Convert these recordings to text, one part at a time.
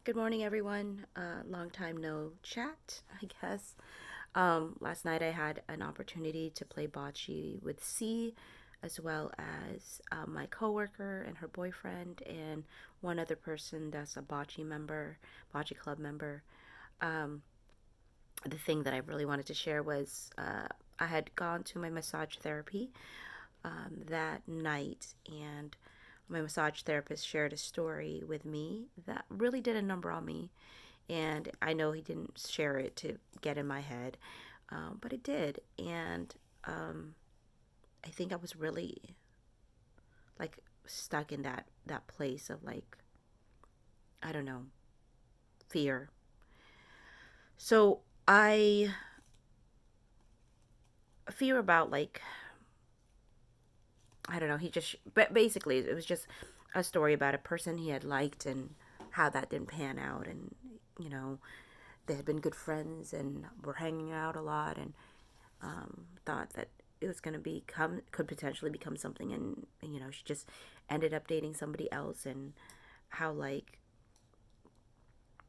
Good morning, everyone. Long time no chat, I guess. Last night I had an opportunity to play bocce with C, as well as my coworker and her boyfriend, and one other person that's a bocce club member. Um, the thing that I really wanted to share was I had gone to my massage therapy that night, and my massage therapist shared a story with me that really did a number on me. And I know he didn't share it to get in my head, but it did. And I think I was really like stuck in that place of like, I don't know, fear. So I fear about like, I don't know. But basically, it was just a story about a person he had liked and how that didn't pan out. And, you know, they had been good friends and were hanging out a lot, and thought that it was going to could potentially become something. And, she just ended up dating somebody else. And how, like,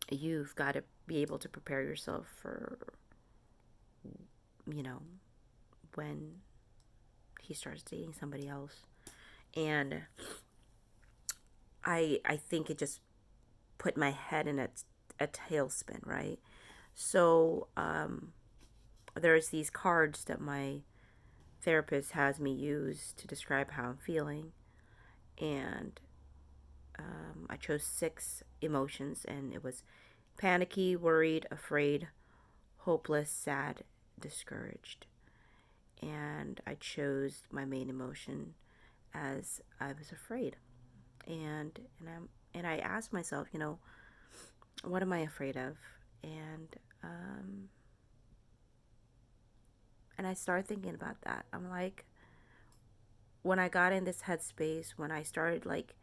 you've got to be able to prepare yourself for, you know, when he starts dating somebody else. And I think it just put my head in a tailspin, right? So there's these cards that my therapist has me use to describe how I'm feeling, and I chose 6 emotions, and it was panicky, worried, afraid, hopeless, sad, discouraged. And I chose my main emotion as I was afraid, and I asked myself, what am I afraid of? And um, and I started thinking about that. I'm like, when I got in this headspace, when I started like,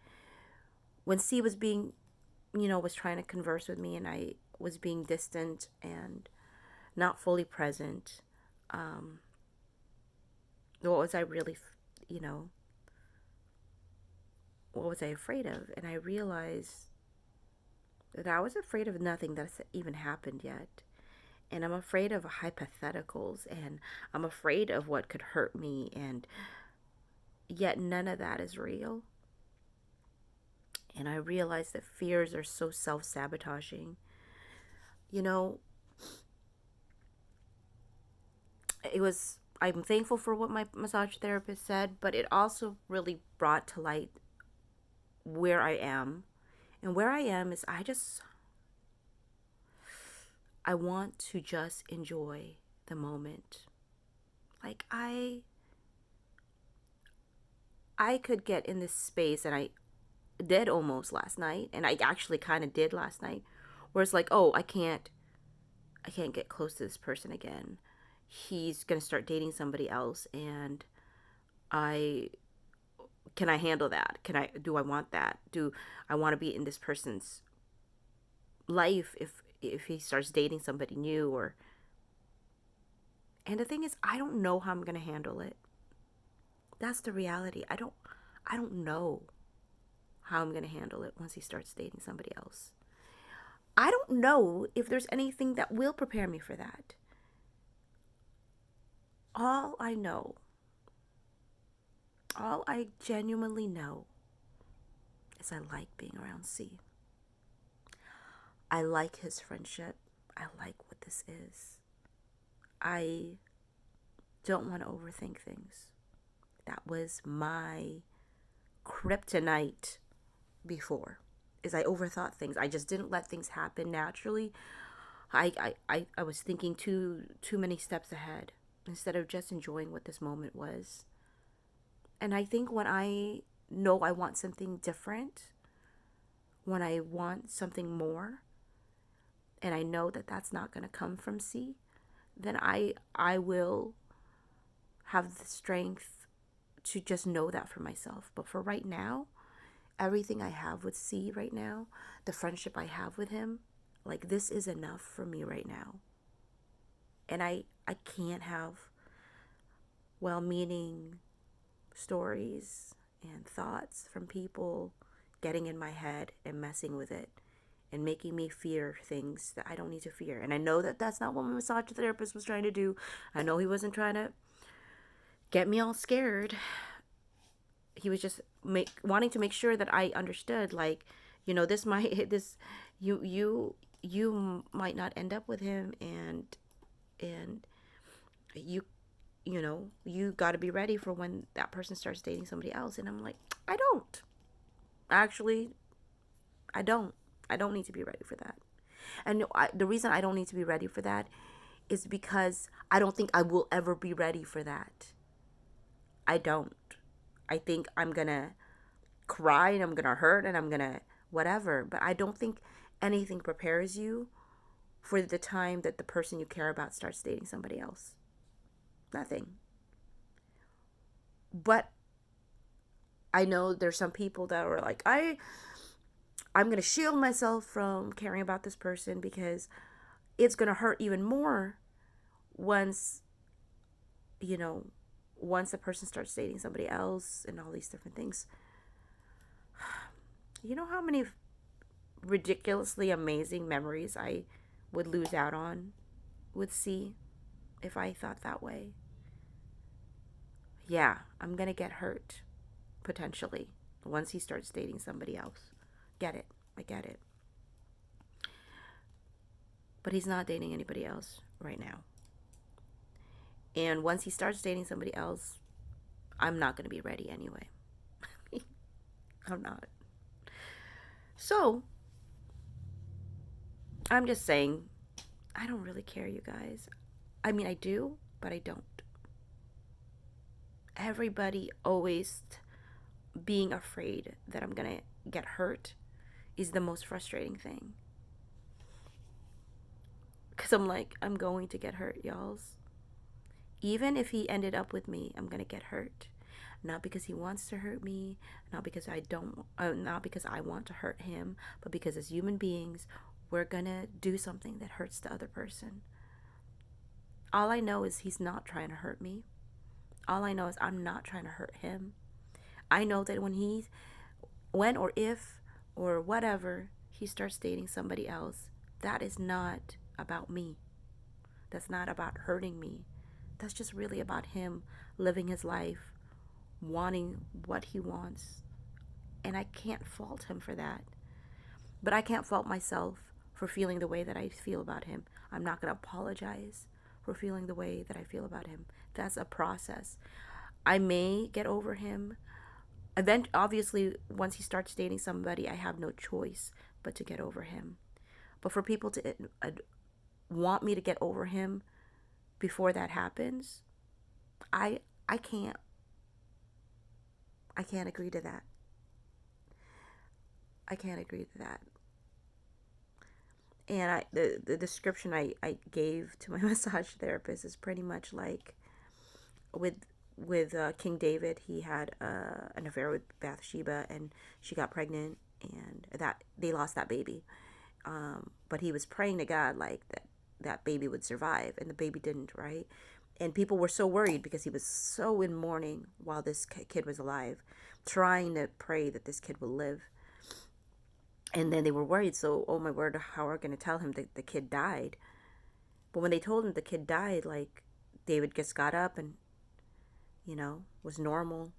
when C was being, was trying to converse with me, and I was being distant and not fully present, um, what was I really, you know, what was I afraid of? And I realized that I was afraid of nothing that's even happened yet. And I'm afraid of hypotheticals, and I'm afraid of what could hurt me, and yet none of that is real. And I realized that fears are so self sabotaging. You know, I'm thankful for what my massage therapist said, but it also really brought to light where I am. And where I am is I want to just enjoy the moment. Like I could get in this space, and I did almost last night, and I actually kind of did last night, where it's like, oh, I can't get close to this person again. He's going to start dating somebody else, and I can I handle that? Do I want that? Do I want to be in this person's life if he starts dating somebody new? Or And the thing is, I don't know how I'm going to handle it. That's the reality. I don't know how I'm going to handle it once he starts dating somebody else. I don't know if there's anything that will prepare me for that. All I know, all I genuinely know is I like being around C. I like his friendship. I like what this is. I don't want to overthink things. That was my kryptonite before. Is I overthought things. I just didn't let things happen naturally. I was thinking too many steps ahead instead of just enjoying what this moment was. And I think when I know I want something different, when I want something more, and I know that that's not going to come from C, then I will have the strength to just know that for myself. But for right now, everything I have with C right now, the friendship I have with him, like this is enough for me right now. And I can't have well-meaning stories and thoughts from people getting in my head and messing with it and making me fear things that I don't need to fear. And I know that that's not what my massage therapist was trying to do. I know he wasn't trying to get me all scared. He was just wanting to make sure that I understood, like, this might this you might not end up with him, and you you got to be ready for when that person starts dating somebody else. And I'm like, I don't. Actually, I don't. I don't need to be ready for that. And the reason I don't need to be ready for that is because I don't think I will ever be ready for that. I don't. I think I'm going to cry and I'm going to hurt and I'm going to whatever. But I don't think anything prepares you for the time that the person you care about starts dating somebody else. Nothing. But I know there's some people that are like, I'm going to shield myself from caring about this person because it's going to hurt even more once, once the person starts dating somebody else and all these different things. You know how many ridiculously amazing memories I would lose out on with C if I thought that way? Yeah, I'm going to get hurt, potentially, once he starts dating somebody else. Get it. I get it. But he's not dating anybody else right now. And once he starts dating somebody else, I'm not going to be ready anyway. I'm not. So, I'm just saying, I don't really care, you guys. I mean, I do, but I don't. Everybody always being afraid that I'm going to get hurt is the most frustrating thing. Because I'm like, I'm going to get hurt, y'alls. Even if he ended up with me, I'm going to get hurt. Not because he wants to hurt me, not because not because I want to hurt him, but because as human beings, we're going to do something that hurts the other person. All I know is he's not trying to hurt me. All I know is I'm not trying to hurt him. I know that when or if or whatever he starts dating somebody else, that is not about me. That's not about hurting me. That's just really about him living his life, wanting what he wants. And I can't fault him for that. But I can't fault myself for feeling the way that I feel about him. I'm not going to apologize for feeling the way that I feel about him. That's a process. I may get over him. Obviously, once he starts dating somebody, I have no choice but to get over him. But for people to want me to get over him before that happens, I can't. I can't agree to that. I can't agree to that. And the description I gave to my massage therapist is pretty much like with King David. He had an affair with Bathsheba, and she got pregnant, and that they lost that baby. But he was praying to God like that baby would survive, and the baby didn't, right? And people were so worried because he was so in mourning while this kid was alive, trying to pray that this kid will live. And then they were worried, so, oh my word, how are we going to tell him that the kid died? But when they told him the kid died, like, David just got up and, was normal.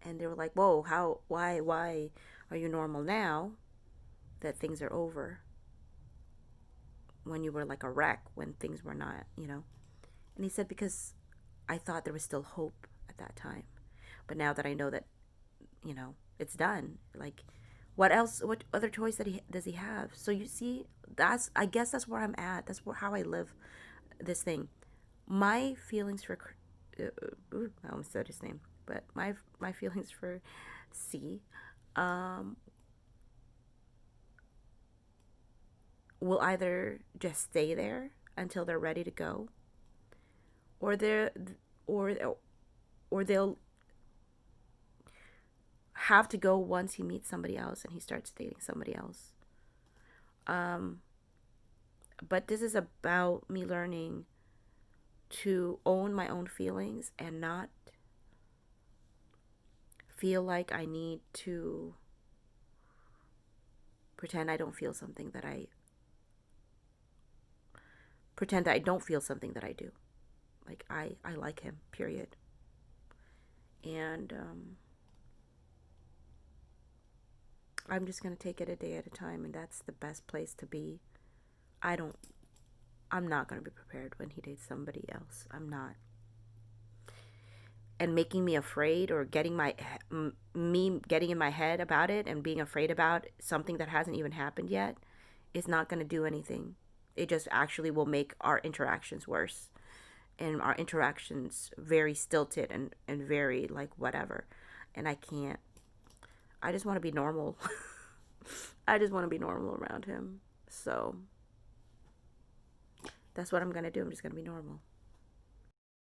And they were like, whoa, why are you normal now that things are over? When you were like a wreck, when things were not, And he said, because I thought there was still hope at that time. But now that I know that, it's done, like, what else? What other choice does he have? So you see, I guess that's where I'm at. That's how I live this thing. My feelings for, I almost said his name, but my feelings for C, will either just stay there until they're ready to go, or they'll have to go once he meets somebody else and he starts dating somebody else. But this is about me learning to own my own feelings and not feel like I need to Pretend I don't feel something that I pretend that I don't feel something that I do. Like I like him, period. And I'm just gonna take it a day at a time, and that's the best place to be. I don't. I'm not gonna be prepared when he dates somebody else. I'm not. And making me afraid, or getting me getting in my head about it and being afraid about something that hasn't even happened yet is not gonna do anything. It just actually will make our interactions worse, and our interactions very stilted and very like whatever. And I can't. I just want to be normal. I just want to be normal around him. So that's what I'm going to do. I'm just going to be normal.